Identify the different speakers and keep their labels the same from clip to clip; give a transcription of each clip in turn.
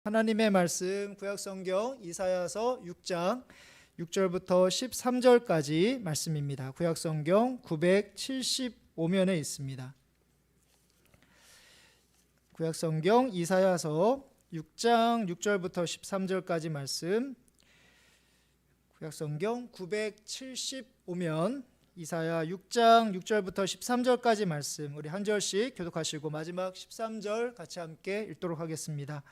Speaker 1: 하나님의 말씀 구약성경 이사야서 6장 6절부터 13절까지 말씀입니다. 구약성경 975면에 있습니다. 구약성경 이사야서 6장 6절부터 13절까지 말씀, 구약성경 975면 이사야 6장 6절부터 13절까지 말씀, 우리 한 절씩 교독하시고 마지막 13절 같이 함께 읽도록 하겠습니다.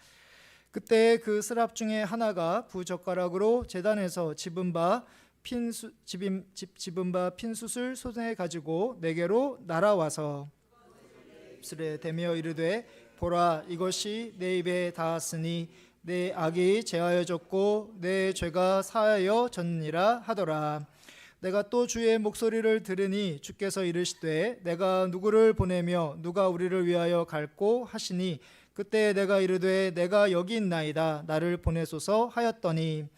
Speaker 1: 그때 그 스랍 중에 하나가 부젓가락으로 제단에서 집은 바 핀숯을 손에 가지고 내게로 날아와서 입술에 대며 이르되 보라, 이것이 내 입에 닿았으니 내 악이 제하여졌고 내 죄가 사하여졌느니라 하더라. 내가 또 주의 목소리를 들으니 주께서 이르시되 내가 누구를 보내며 누가 우리를 위하여 갈꼬 하시니 그때 내가 이르되 내가 여기 있나이다, 나를 보내소서 하였더니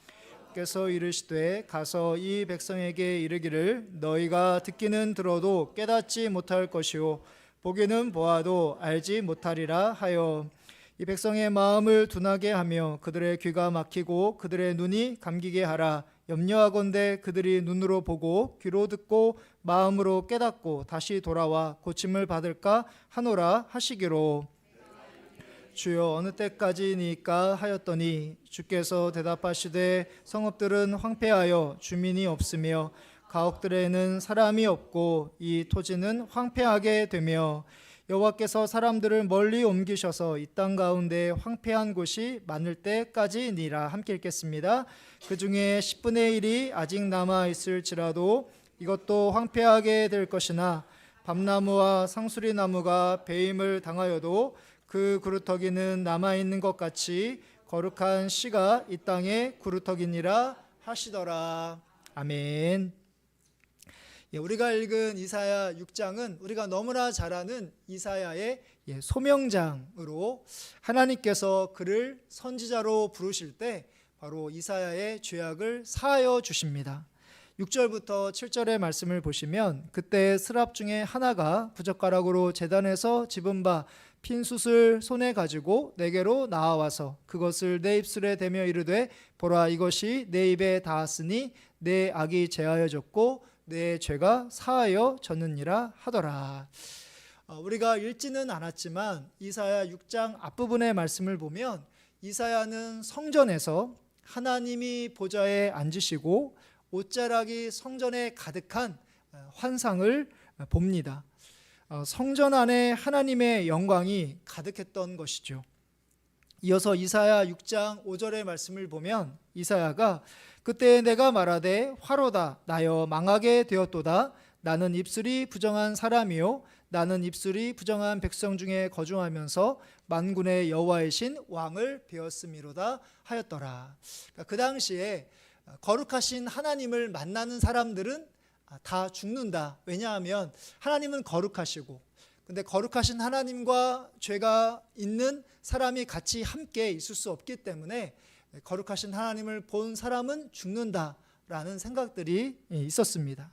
Speaker 1: 주께서 이르시되 가서 이 백성에게 이르기를 너희가 듣기는 들어도 깨닫지 못할 것이요 보기는 보아도 알지 못하리라 하여 이 백성의 마음을 둔하게 하며 그들의 귀가 막히고 그들의 눈이 감기게 하라. 염려하건대 그들이 눈으로 보고 귀로 듣고 마음으로 깨닫고 다시 돌아와 고침을 받을까 하노라 하시기로. 주여 어느 때까지니까 하였더니 주께서 대답하시되 성읍들은 황폐하여 주민이 없으며 가옥들에는 사람이 없고 이 토지는 황폐하게 되며 여호와께서 사람들을 멀리 옮기셔서 이 땅 가운데 황폐한 곳이 많을 때까지니라. 함께 읽겠습니다. 그 중에 10분의 1이 아직 남아 있을지라도 이것도 황폐하게 될 것이나 밤나무와 상수리 나무가 배임을 당하여도 그 구루터기는 남아있는 것 같이 거룩한 씨가 이 땅에 구루터기니라 하시더라. 아멘. 우리가 읽은 이사야 6장은 우리가 너무나 잘 아는 이사야의 소명장으로 하나님께서 그를 선지자로 부르실 때 바로 이사야의 죄악을 사하여 주십니다. 6절부터 7절의 말씀을 보시면 그때 스랍 중에 하나가 부젓가락으로 제단에서 집은 바 핀숯을 손에 가지고 내게로 나와서 그것을 내 입술에 대며 이르되 보라, 이것이 내 입에 닿았으니 내 악이 제하여졌고 내 죄가 사하여졌느니라 하더라. 우리가 읽지는 않았지만 이사야 6장 앞부분의 말씀을 보면 이사야는 성전에서 하나님이 보좌에 앉으시고 옷자락이 성전에 가득한 환상을 봅니다. 성전 안에 하나님의 영광이 가득했던 것이죠. 이어서 이사야 6장 5절의 말씀을 보면 이사야가 그때 내가 말하되 화로다, 나여 망하게 되었도다. 나는 입술이 부정한 사람이요 나는 입술이 부정한 백성 중에 거주하면서 만군의 여호와이신 왕을 배웠음이로다 하였더라. 그 당시에 거룩하신 하나님을 만나는 사람들은 다 죽는다. 왜냐하면 하나님은 거룩하시고, 근데 거룩하신 하나님과 죄가 있는 사람이 같이 함께 있을 수 없기 때문에 거룩하신 하나님을 본 사람은 죽는다라는 생각들이 있었습니다.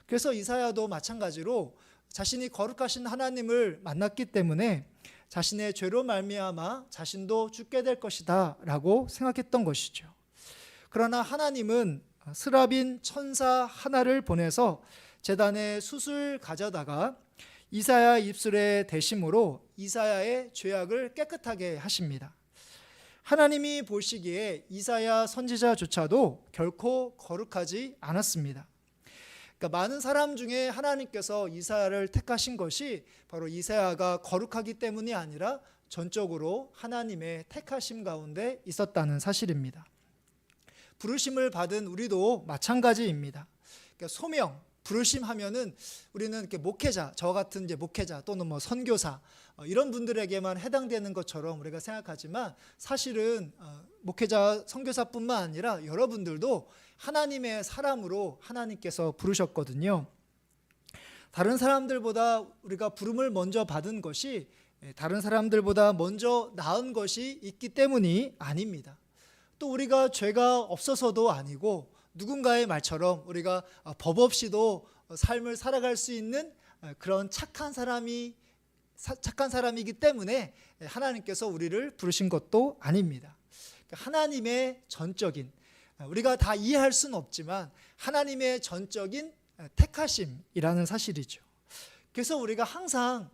Speaker 1: 그래서 이사야도 마찬가지로 자신이 거룩하신 하나님을 만났기 때문에 자신의 죄로 말미암아 자신도 죽게 될 것이다 라고 생각했던 것이죠. 그러나 하나님은 스랍인 천사 하나를 보내서 제단에 숯을 가져다가 이사야 입술에 대심으로 이사야의 죄악을 깨끗하게 하십니다. 하나님이 보시기에 이사야 선지자조차도 결코 거룩하지 않았습니다. 그러니까 많은 사람 중에 하나님께서 이사야를 택하신 것이 바로 이사야가 거룩하기 때문이 아니라 전적으로 하나님의 택하심 가운데 있었다는 사실입니다. 부르심을 받은 우리도 마찬가지입니다. 그러니까 소명, 부르심 하면은 우리는 이렇게 목회자, 저 같은 이제 목회자 또는 뭐 선교사 이런 분들에게만 해당되는 것처럼 우리가 생각하지만 사실은 목회자, 선교사뿐만 아니라 여러분들도 하나님의 사람으로 하나님께서 부르셨거든요. 다른 사람들보다 우리가 부름을 먼저 받은 것이 다른 사람들보다 먼저 나은 것이 있기 때문이 아닙니다. 또 우리가 죄가 없어서도 아니고 누군가의 말처럼 우리가 법 없이도 삶을 살아갈 수 있는 그런 착한 사람이 착한 사람이기 때문에 하나님께서 우리를 부르신 것도 아닙니다. 하나님의 전적인, 우리가 다 이해할 수는 없지만 하나님의 전적인 택하심이라는 사실이죠. 그래서 우리가 항상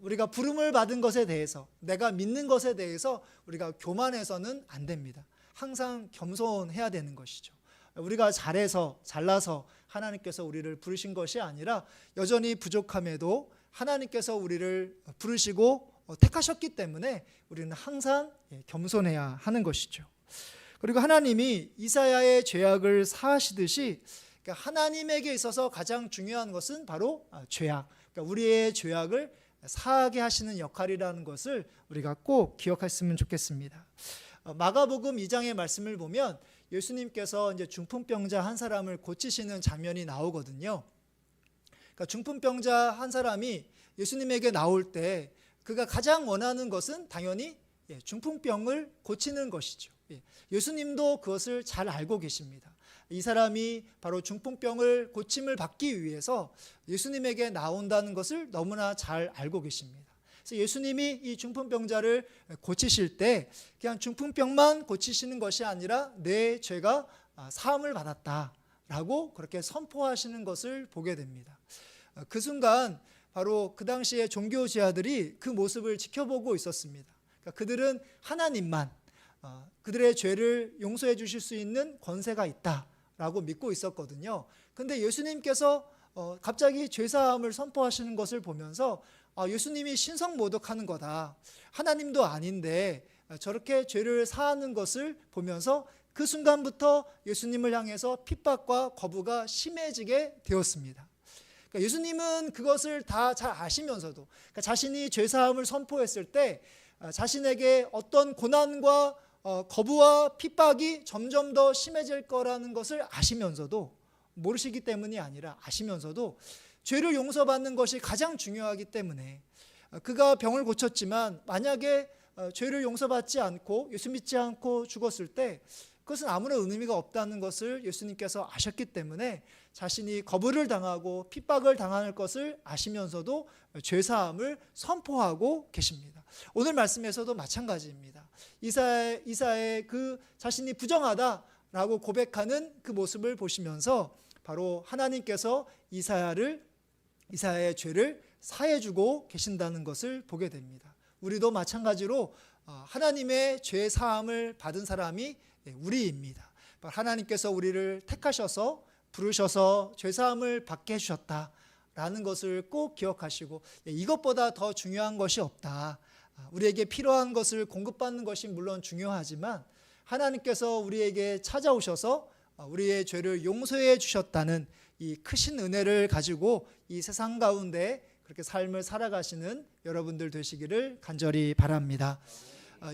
Speaker 1: 우리가 부름을 받은 것에 대해서, 내가 믿는 것에 대해서 우리가 교만해서는 안 됩니다. 항상 겸손해야 되는 것이죠. 우리가 잘나서 하나님께서 우리를 부르신 것이 아니라 여전히 부족함에도 하나님께서 우리를 부르시고 택하셨기 때문에 우리는 항상 겸손해야 하는 것이죠. 그리고 하나님이 이사야의 죄악을 사하시듯이 하나님에게 있어서 가장 중요한 것은 바로 죄악, 우리의 죄악을 사하게 하시는 역할이라는 것을 우리가 꼭 기억했으면 좋겠습니다. 마가복음 2장의 말씀을 보면 예수님께서 이제 중풍병자 한 사람을 고치시는 장면이 나오거든요. 그러니까 중풍병자 한 사람이 예수님에게 나올 때 그가 가장 원하는 것은 당연히 중풍병을 고치는 것이죠. 예수님도 그것을 잘 알고 계십니다. 이 사람이 바로 중풍병을 고침을 받기 위해서 예수님에게 나온다는 것을 너무나 잘 알고 계십니다. 그래서 예수님이 이 중풍병자를 고치실 때 그냥 중풍병만 고치시는 것이 아니라 내 죄가 사함을 받았다라고 그렇게 선포하시는 것을 보게 됩니다. 그 순간 바로 그 당시에 종교 지도자들이 그 모습을 지켜보고 있었습니다. 그러니까 그들은 하나님만 그들의 죄를 용서해 주실 수 있는 권세가 있다라고 믿고 있었거든요. 그런데 예수님께서 갑자기 죄사함을 선포하시는 것을 보면서 예수님이 신성모독하는 거다, 하나님도 아닌데 저렇게 죄를 사하는 것을 보면서 그 순간부터 예수님을 향해서 핍박과 거부가 심해지게 되었습니다. 그러니까 예수님은 그것을 다 잘 아시면서도, 그러니까 자신이 죄사함을 선포했을 때 자신에게 어떤 고난과 거부와 핍박이 점점 더 심해질 거라는 것을 아시면서도, 모르시기 때문이 아니라 아시면서도 죄를 용서받는 것이 가장 중요하기 때문에 그가 병을 고쳤지만 만약에 죄를 용서받지 않고 예수 믿지 않고 죽었을 때 그것은 아무런 의미가 없다는 것을 예수님께서 아셨기 때문에 자신이 거부를 당하고 핍박을 당할 것을 아시면서도 죄사함을 선포하고 계십니다. 오늘 말씀에서도 마찬가지입니다. 이사야의 그 자신이 부정하다라고 고백하는 그 모습을 보시면서 바로 하나님께서 이사야의 죄를 사해주고 계신다는 것을 보게 됩니다. 우리도 마찬가지로 하나님의 죄 사함을 받은 사람이 우리입니다. 하나님께서 우리를 택하셔서 부르셔서 죄 사함을 받게 해주셨다라는 것을 꼭 기억하시고, 이것보다 더 중요한 것이 없다, 우리에게 필요한 것을 공급받는 것이 물론 중요하지만 하나님께서 우리에게 찾아오셔서 우리의 죄를 용서해 주셨다는 이 크신 은혜를 가지고 이 세상 가운데 그렇게 삶을 살아가시는 여러분들 되시기를 간절히 바랍니다.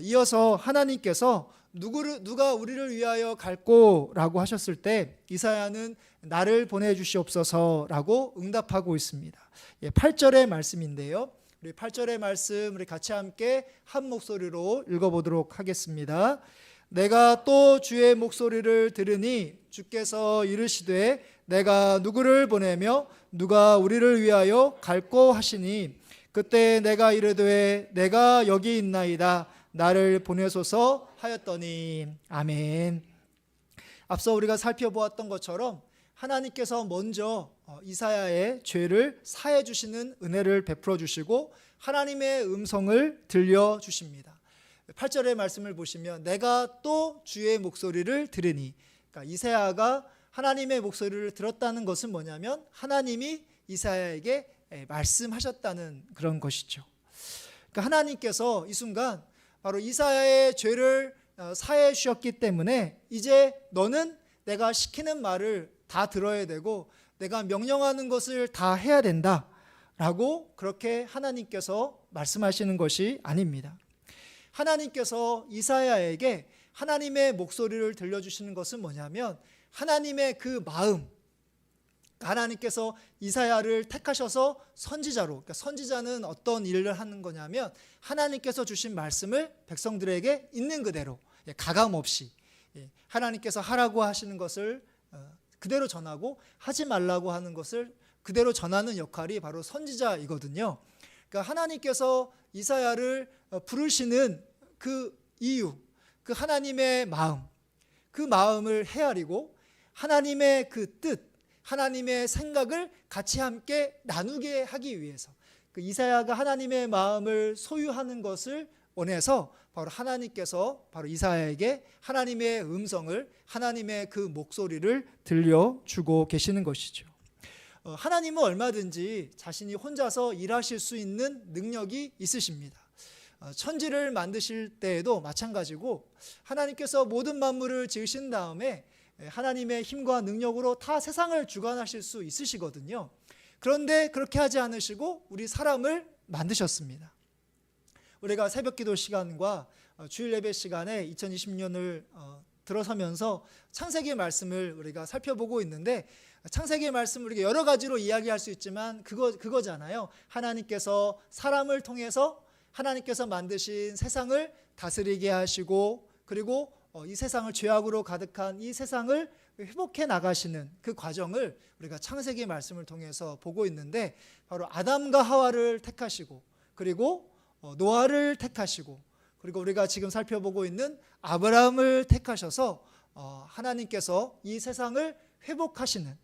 Speaker 1: 이어서 하나님께서 누가 우리를 위하여 갈꼬라고 하셨을 때 이사야는 나를 보내주시옵소서라고 응답하고 있습니다. 8절의 말씀인데요, 우리 8절의 말씀 우리 같이 함께 한 목소리로 읽어보도록 하겠습니다. 내가 또 주의 목소리를 들으니 주께서 이르시되 내가 누구를 보내며 누가 우리를 위하여 갈꼬 하시니 그때 내가 이르되 내가 여기 있나이다, 나를 보내소서 하였더니. 아멘. 앞서 우리가 살펴보았던 것처럼 하나님께서 먼저 이사야의 죄를 사해 주시는 은혜를 베풀어 주시고 하나님의 음성을 들려 주십니다. 8절의 말씀을 보시면 내가 또 주의 목소리를 들으니, 그러니까 이사야가 하나님의 목소리를 들었다는 것은 뭐냐면 하나님이 이사야에게 말씀하셨다는 그런 것이죠. 그러니까 하나님께서 이 순간 바로 이사야의 죄를 사해 주셨기 때문에 이제 너는 내가 시키는 말을 다 들어야 되고 내가 명령하는 것을 다 해야 된다라고 그렇게 하나님께서 말씀하시는 것이 아닙니다. 하나님께서 이사야에게 하나님의 목소리를 들려주시는 것은 뭐냐면 하나님의 그 마음, 하나님께서 이사야를 택하셔서 선지자로, 그러니까 선지자는 어떤 일을 하는 거냐면 하나님께서 주신 말씀을 백성들에게 있는 그대로 가감 없이 하나님께서 하라고 하시는 것을 그대로 전하고 하지 말라고 하는 것을 그대로 전하는 역할이 바로 선지자이거든요. 그러니까 하나님께서 이사야를 부르시는 그 이유, 그 하나님의 마음, 그 마음을 헤아리고 하나님의 그 뜻, 하나님의 생각을 같이 함께 나누게 하기 위해서, 그 이사야가 하나님의 마음을 소유하는 것을 원해서 바로 하나님께서 바로 이사야에게 하나님의 음성을, 하나님의 그 목소리를 들려주고 계시는 것이죠. 하나님은 얼마든지 자신이 혼자서 일하실 수 있는 능력이 있으십니다. 천지를 만드실 때에도 마찬가지고 하나님께서 모든 만물을 지으신 다음에 하나님의 힘과 능력으로 다 세상을 주관하실 수 있으시거든요. 그런데 그렇게 하지 않으시고 우리 사람을 만드셨습니다. 우리가 새벽기도 시간과 주일 예배 시간에 2020년을 들어서면서 창세기 말씀을 우리가 살펴보고 있는데, 창세기 말씀 우리가 여러 가지로 이야기할 수 있지만 그거잖아요. 하나님께서 사람을 통해서 하나님께서 만드신 세상을 다스리게 하시고, 그리고 이 세상을 죄악으로 가득한 이 세상을 회복해 나가시는 그 과정을 우리가 창세기 말씀을 통해서 보고 있는데, 바로 아담과 하와를 택하시고, 그리고 노아를 택하시고, 그리고 우리가 지금 살펴보고 있는 아브라함을 택하셔서 하나님께서 이 세상을 회복하시는,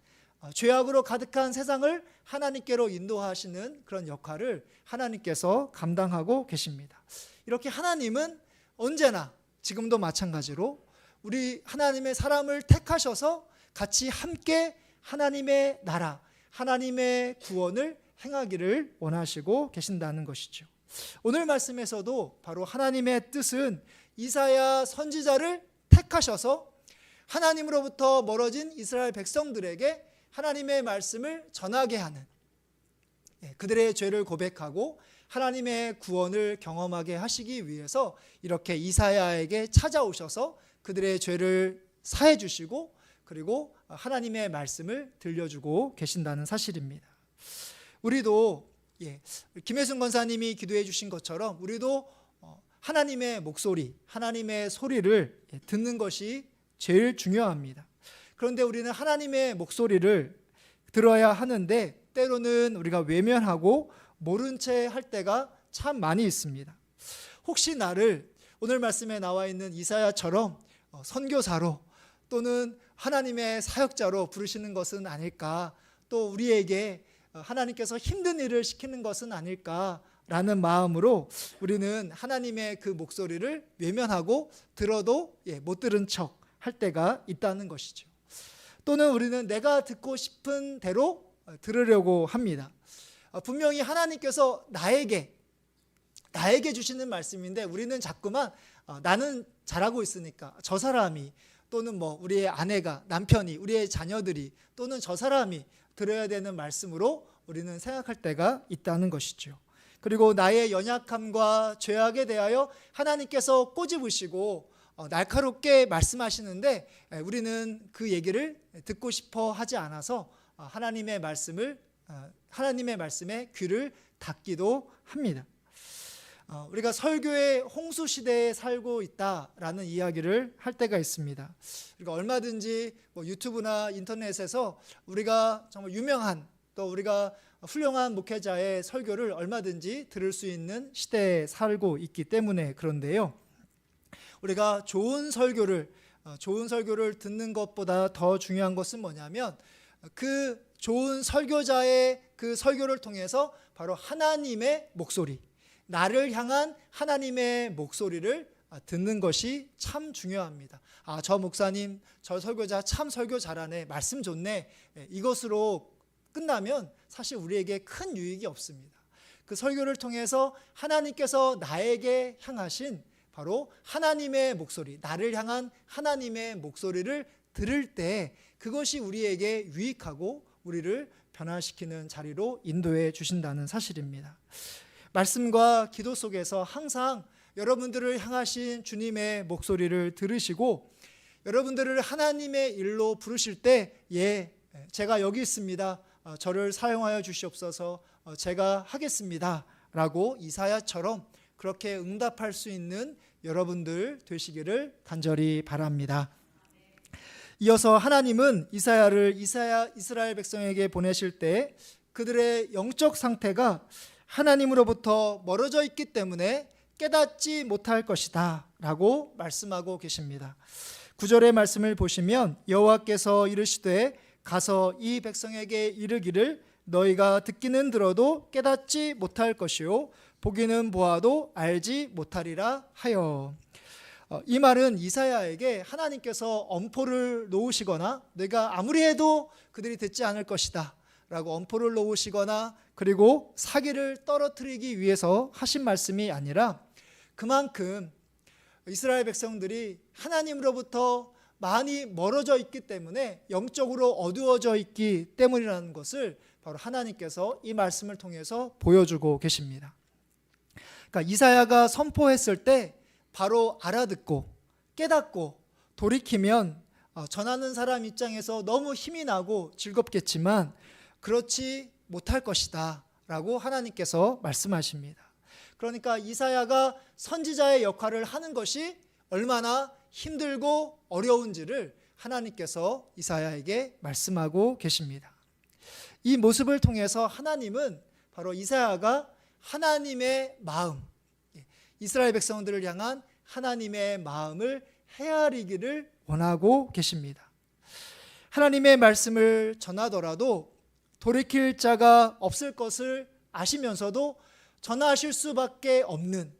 Speaker 1: 죄악으로 가득한 세상을 하나님께로 인도하시는 그런 역할을 하나님께서 감당하고 계십니다. 이렇게 하나님은 언제나 지금도 마찬가지로 우리 하나님의 사람을 택하셔서 같이 함께 하나님의 나라, 하나님의 구원을 행하기를 원하시고 계신다는 것이죠. 오늘 말씀에서도 바로 하나님의 뜻은 이사야 선지자를 택하셔서 하나님으로부터 멀어진 이스라엘 백성들에게 하나님의 말씀을 전하게 하는, 그들의 죄를 고백하고 하나님의 구원을 경험하게 하시기 위해서 이렇게 이사야에게 찾아오셔서 그들의 죄를 사해 주시고, 그리고 하나님의 말씀을 들려주고 계신다는 사실입니다. 우리도 김혜순 권사님이 기도해 주신 것처럼 우리도 하나님의 목소리, 하나님의 소리를 듣는 것이 제일 중요합니다. 그런데 우리는 하나님의 목소리를 들어야 하는데 때로는 우리가 외면하고 모른 채 할 때가 참 많이 있습니다. 혹시 나를 오늘 말씀에 나와 있는 이사야처럼 선교사로 또는 하나님의 사역자로 부르시는 것은 아닐까, 또 우리에게 하나님께서 힘든 일을 시키는 것은 아닐까라는 마음으로 우리는 하나님의 그 목소리를 외면하고 들어도 못 들은 척 할 때가 있다는 것이죠. 또는 우리는 내가 듣고 싶은 대로 들으려고 합니다. 분명히 하나님께서 나에게 주시는 말씀인데 우리는 자꾸만 나는 잘하고 있으니까 저 사람이, 또는 우리의 아내가, 남편이, 우리의 자녀들이, 또는 저 사람이 들어야 되는 말씀으로 우리는 생각할 때가 있다는 것이죠. 그리고 나의 연약함과 죄악에 대하여 하나님께서 꼬집으시고 날카롭게 말씀하시는데 우리는 그 얘기를 듣고 싶어 하지 않아서 하나님의 말씀에 귀를 닫기도 합니다. 우리가 설교의 홍수 시대에 살고 있다라는 이야기를 할 때가 있습니다. 우리가 얼마든지 유튜브나 인터넷에서 우리가 정말 유명한, 또 우리가 훌륭한 목회자의 설교를 얼마든지 들을 수 있는 시대에 살고 있기 때문에 그런데요, 우리가 좋은 설교를 듣는 것보다 더 중요한 것은 뭐냐면 그 좋은 설교자의 그 설교를 통해서 바로 하나님의 목소리, 나를 향한 하나님의 목소리를 듣는 것이 참 중요합니다. 저 목사님, 저 설교자 참 설교 잘하네, 말씀 좋네, 이것으로 끝나면 사실 우리에게 큰 유익이 없습니다. 그 설교를 통해서 하나님께서 나에게 향하신 바로 하나님의 목소리, 나를 향한 하나님의 목소리를 들을 때 그것이 우리에게 유익하고 우리를 변화시키는 자리로 인도해 주신다는 사실입니다. 말씀과 기도 속에서 항상 여러분들을 향하신 주님의 목소리를 들으시고 여러분들을 하나님의 일로 부르실 때 제가 여기 있습니다, 저를 사용하여 주시옵소서, 제가 하겠습니다 라고 이사야처럼 그렇게 응답할 수 있는 여러분들 되시기를 간절히 바랍니다. 이어서 하나님은 이스라엘 백성에게 보내실 때 그들의 영적 상태가 하나님으로부터 멀어져 있기 때문에 깨닫지 못할 것이다 라고 말씀하고 계십니다. 9절의 말씀을 보시면 여호와께서 이르시되 가서 이 백성에게 이르기를 너희가 듣기는 들어도 깨닫지 못할 것이요 보기는 보아도 알지 못하리라 하여. 이 말은 이사야에게 하나님께서 엄포를 놓으시거나 내가 아무리 해도 그들이 듣지 않을 것이다 라고 엄포를 놓으시거나 그리고 사기를 떨어뜨리기 위해서 하신 말씀이 아니라 그만큼 이스라엘 백성들이 하나님으로부터 많이 멀어져 있기 때문에 영적으로 어두워져 있기 때문이라는 것을 바로 하나님께서 이 말씀을 통해서 보여주고 계십니다. 그러니까 이사야가 선포했을 때 바로 알아듣고 깨닫고 돌이키면 전하는 사람 입장에서 너무 힘이 나고 즐겁겠지만 그렇지 못할 것이다 라고 하나님께서 말씀하십니다. 그러니까 이사야가 선지자의 역할을 하는 것이 얼마나 힘들고 어려운지를 하나님께서 이사야에게 말씀하고 계십니다. 이 모습을 통해서 하나님은 바로 이사야가 하나님의 마음, 이스라엘 백성들을 향한 하나님의 마음을 헤아리기를 원하고 계십니다. 하나님의 말씀을 전하더라도 돌이킬 자가 없을 것을 아시면서도 전하실 수밖에 없는,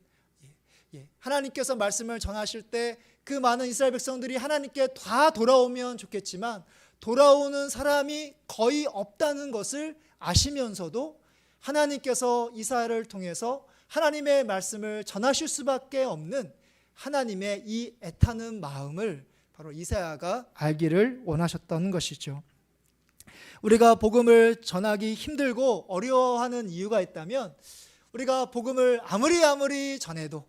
Speaker 1: 하나님께서 말씀을 전하실 때 그 많은 이스라엘 백성들이 하나님께 다 돌아오면 좋겠지만 돌아오는 사람이 거의 없다는 것을 아시면서도 하나님께서 이사야를 통해서 하나님의 말씀을 전하실 수밖에 없는 하나님의 이 애타는 마음을 바로 이사야가 알기를 원하셨던 것이죠. 우리가 복음을 전하기 힘들고 어려워하는 이유가 있다면 우리가 복음을 아무리 전해도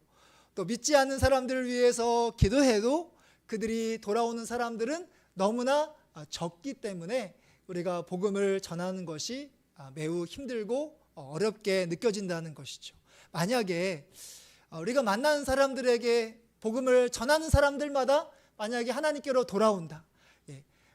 Speaker 1: 또 믿지 않는 사람들을 위해서 기도해도 그들이 돌아오는 사람들은 너무나 적기 때문에 우리가 복음을 전하는 것이 매우 힘들고 어렵게 느껴진다는 것이죠. 만약에 우리가 만나는 사람들에게 복음을 전하는 사람들마다 만약에 하나님께로 돌아온다.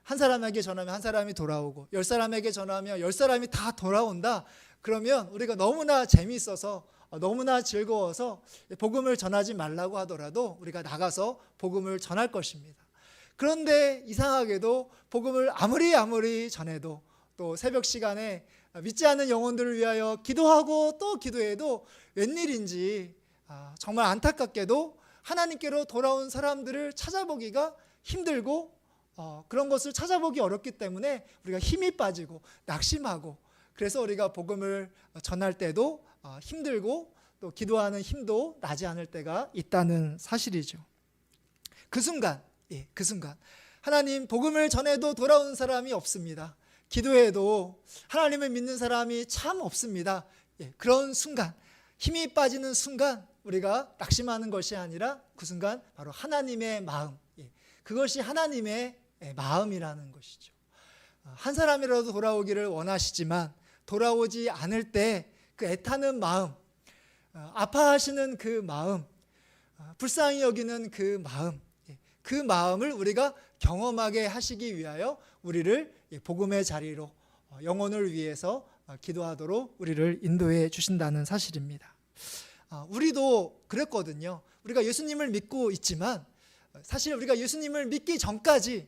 Speaker 1: 한 사람에게 전하면 한 사람이 돌아오고 10사람에게 전하면 10사람이 다 돌아온다. 그러면 우리가 너무나 재미있어서 너무나 즐거워서 복음을 전하지 말라고 하더라도 우리가 나가서 복음을 전할 것입니다. 그런데 이상하게도 복음을 아무리 전해도 또 새벽 시간에 믿지 않는 영혼들을 위하여 기도하고 또 기도해도 웬일인지 정말 안타깝게도 하나님께로 돌아온 사람들을 찾아보기가 힘들고 그런 것을 찾아보기 어렵기 때문에 우리가 힘이 빠지고 낙심하고 그래서 우리가 복음을 전할 때도 힘들고 또 기도하는 힘도 나지 않을 때가 있다는 사실이죠. 그 순간 하나님 복음을 전해도 돌아오는 사람이 없습니다. 기도해도 하나님을 믿는 사람이 참 없습니다. 그런 순간 힘이 빠지는 순간 우리가 낙심하는 것이 아니라 그 순간 바로 하나님의 마음, 그것이 하나님의 마음이라는 것이죠. 한 사람이라도 돌아오기를 원하시지만 돌아오지 않을 때 그 애타는 마음, 아파하시는 그 마음, 불쌍히 여기는 그 마음, 그 마음을 우리가 경험하게 하시기 위하여 우리를 복음의 자리로 영혼을 위해서 기도하도록 우리를 인도해 주신다는 사실입니다. 우리도 그랬거든요. 우리가 예수님을 믿고 있지만 사실 우리가 예수님을 믿기 전까지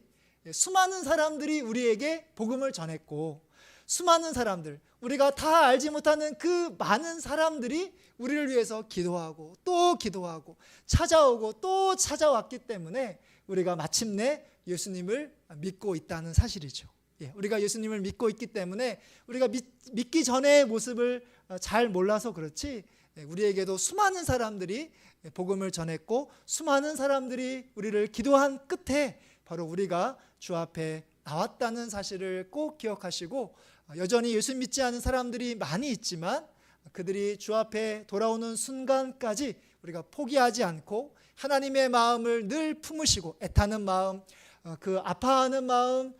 Speaker 1: 수많은 사람들이 우리에게 복음을 전했고 수많은 사람들, 우리가 다 알지 못하는 그 많은 사람들이 우리를 위해서 기도하고 또 기도하고 찾아오고 또 찾아왔기 때문에 우리가 마침내 예수님을 믿고 있다는 사실이죠. 우리가 예수님을 믿고 있기 때문에 우리가 믿기 전의 모습을 잘 몰라서 그렇지 우리에게도 수많은 사람들이 복음을 전했고 수많은 사람들이 우리를 기도한 끝에 바로 우리가 주 앞에 나왔다는 사실을 꼭 기억하시고 여전히 예수 믿지 않은 사람들이 많이 있지만 그들이 주 앞에 돌아오는 순간까지 우리가 포기하지 않고 하나님의 마음을 늘 품으시고 애타는 마음, 그 아파하는 마음,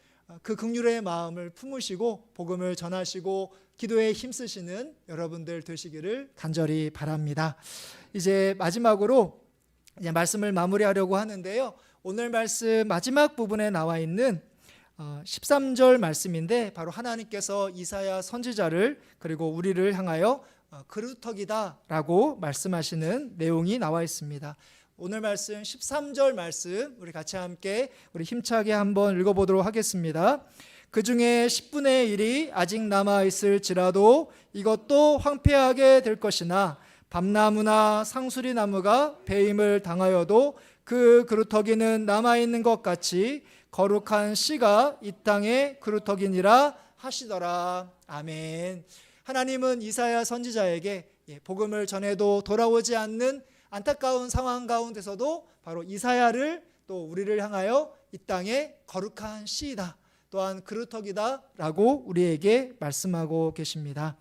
Speaker 1: 그 긍휼의 마음을 품으시고 복음을 전하시고 기도에 힘쓰시는 여러분들 되시기를 간절히 바랍니다. 이제 마지막으로 말씀을 마무리하려고 하는데요. 오늘 말씀 마지막 부분에 나와 있는 13절 말씀인데 바로 하나님께서 이사야 선지자를 그리고 우리를 향하여 그루터기다라고 말씀하시는 내용이 나와 있습니다. 오늘 말씀 13절 말씀 우리 같이 함께 우리 힘차게 한번 읽어보도록 하겠습니다. 그 중에 10분의 1이 아직 남아있을지라도 이것도 황폐하게 될 것이나 밤나무나 상수리나무가 배임을 당하여도 그 그루터기는 남아있는 것 같이 거룩한 씨가 이 땅의 그루터기니라 하시더라. 아멘. 하나님은 이사야 선지자에게 복음을 전해도 돌아오지 않는 안타까운 상황 가운데서도 바로 이사야를 또 우리를 향하여 이 땅의 거룩한 씨이다, 또한 그루터기다 라고 우리에게 말씀하고 계십니다.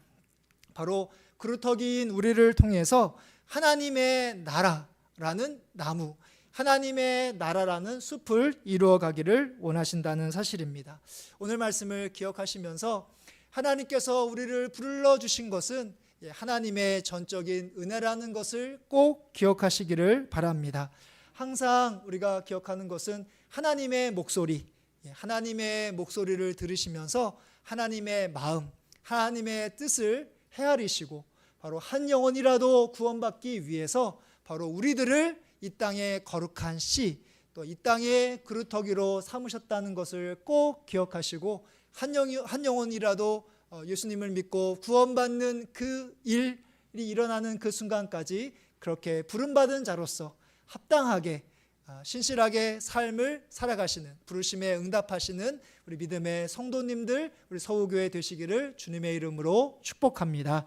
Speaker 1: 바로 그루터기인 우리를 통해서 하나님의 나라라는 나무, 하나님의 나라라는 숲을 이루어가기를 원하신다는 사실입니다. 오늘 말씀을 기억하시면서 하나님께서 우리를 불러주신 것은 하나님의 전적인 은혜라는 것을 꼭 기억하시기를 바랍니다. 항상 우리가 기억하는 것은 하나님의 목소리, 하나님의 목소리를 들으시면서 하나님의 마음, 하나님의 뜻을 헤아리시고 바로 한 영혼이라도 구원받기 위해서 바로 우리들을 이 땅의 거룩한 씨, 또 이 땅의 그루터기로 삼으셨다는 것을 꼭 기억하시고 한 영혼이라도 예수님을 믿고 구원받는 그 일이 일어나는 그 순간까지 그렇게 부름받은 자로서 합당하게 신실하게 삶을 살아가시는, 부르심에 응답하시는 우리 믿음의 성도님들, 우리 서우교회 되시기를 주님의 이름으로 축복합니다.